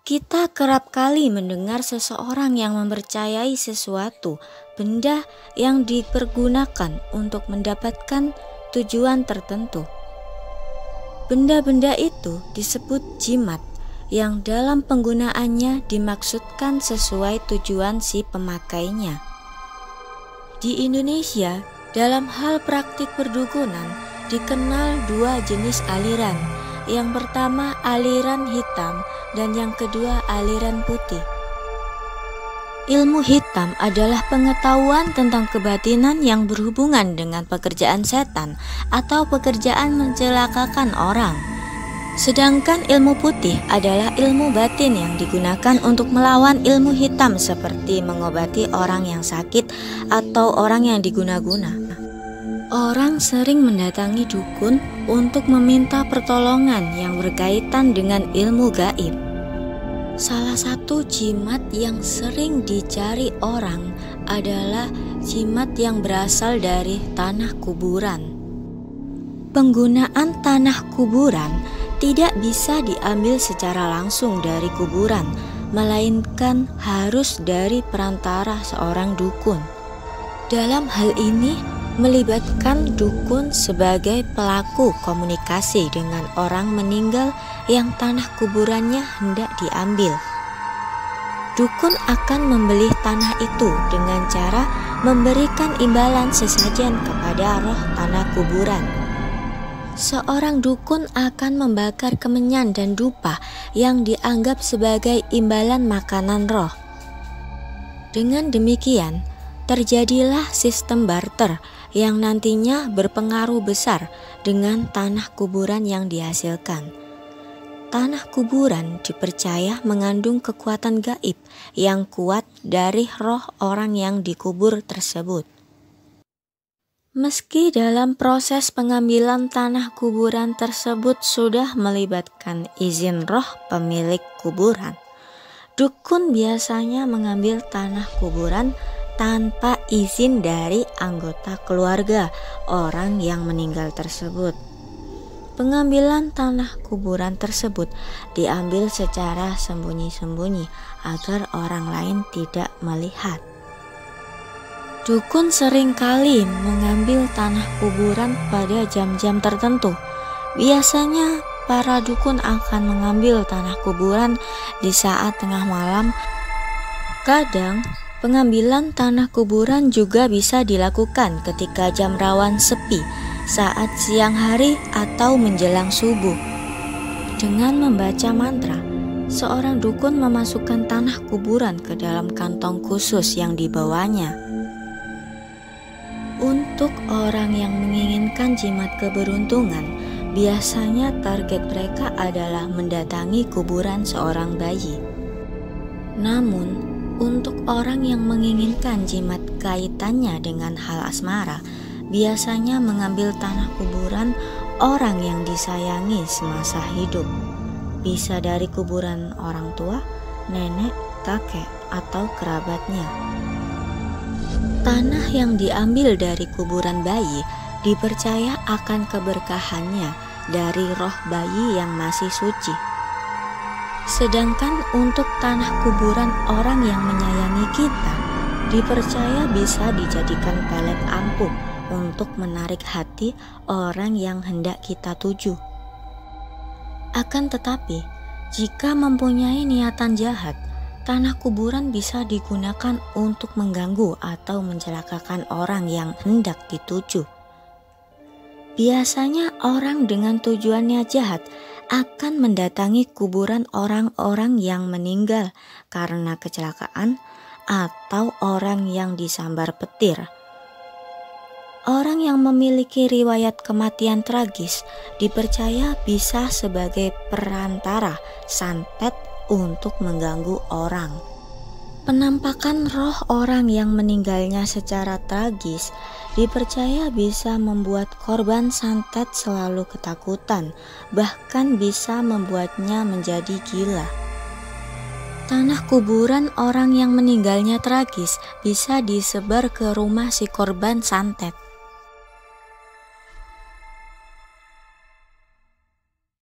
Kita kerap kali mendengar seseorang yang mempercayai sesuatu benda yang dipergunakan untuk mendapatkan tujuan tertentu. Benda-benda itu disebut jimat yang dalam penggunaannya dimaksudkan sesuai tujuan si pemakainya. Di Indonesia, dalam hal praktik perdukunan dikenal dua jenis aliran. Yang pertama aliran hitam dan yang kedua aliran putih. Ilmu hitam adalah pengetahuan tentang kebatinan yang berhubungan dengan pekerjaan setan atau pekerjaan mencelakakan orang. Sedangkan ilmu putih adalah ilmu batin yang digunakan untuk melawan ilmu hitam seperti mengobati orang yang sakit atau orang yang diguna-guna. Orang sering mendatangi dukun untuk meminta pertolongan yang berkaitan dengan ilmu gaib. Salah satu jimat yang sering dicari orang adalah jimat yang berasal dari tanah kuburan. Penggunaan tanah kuburan tidak bisa diambil secara langsung dari kuburan, melainkan harus dari perantara seorang dukun. Dalam hal ini, melibatkan dukun sebagai pelaku komunikasi dengan orang meninggal yang tanah kuburannya hendak diambil. Dukun akan membeli tanah itu dengan cara memberikan imbalan sesajen kepada roh tanah kuburan. Seorang dukun akan membakar kemenyan dan dupa yang dianggap sebagai imbalan makanan roh. Dengan demikian, terjadilah sistem barter yang nantinya berpengaruh besar dengan tanah kuburan yang dihasilkan. Tanah kuburan dipercaya mengandung kekuatan gaib yang kuat dari roh orang yang dikubur tersebut. Meski dalam proses pengambilan tanah kuburan tersebut sudah melibatkan izin roh pemilik kuburan, dukun biasanya mengambil tanah kuburan tanpa izin dari anggota keluarga orang yang meninggal tersebut. Pengambilan tanah kuburan tersebut diambil secara sembunyi-sembunyi agar orang lain tidak melihat. Dukun seringkali mengambil tanah kuburan pada jam-jam tertentu. Biasanya para dukun akan mengambil tanah kuburan di saat tengah malam. Kadang pengambilan tanah kuburan juga bisa dilakukan ketika jam rawan sepi, saat siang hari atau menjelang subuh. Dengan membaca mantra, seorang dukun memasukkan tanah kuburan ke dalam kantong khusus yang dibawanya. Untuk orang yang menginginkan jimat keberuntungan, biasanya target mereka adalah mendatangi kuburan seorang bayi. Namun, untuk orang yang menginginkan jimat kaitannya dengan hal asmara, biasanya mengambil tanah kuburan orang yang disayangi semasa hidup. Bisa dari kuburan orang tua, nenek, kakek, atau kerabatnya. Tanah yang diambil dari kuburan bayi dipercaya akan keberkahannya dari roh bayi yang masih suci. Sedangkan untuk tanah kuburan orang yang menyayangi kita, dipercaya bisa dijadikan pelet ampuh untuk menarik hati orang yang hendak kita tuju. Akan tetapi, jika mempunyai niatan jahat, tanah kuburan bisa digunakan untuk mengganggu atau mencelakakan orang yang hendak dituju. Biasanya orang dengan tujuannya jahat akan mendatangi kuburan orang-orang yang meninggal karena kecelakaan atau orang yang disambar petir. Orang yang memiliki riwayat kematian tragis dipercaya bisa sebagai perantara santet untuk mengganggu orang. Penampakan roh orang yang meninggalnya secara tragis dipercaya bisa membuat korban santet selalu ketakutan, bahkan bisa membuatnya menjadi gila. Tanah kuburan orang yang meninggalnya tragis bisa disebar ke rumah si korban santet.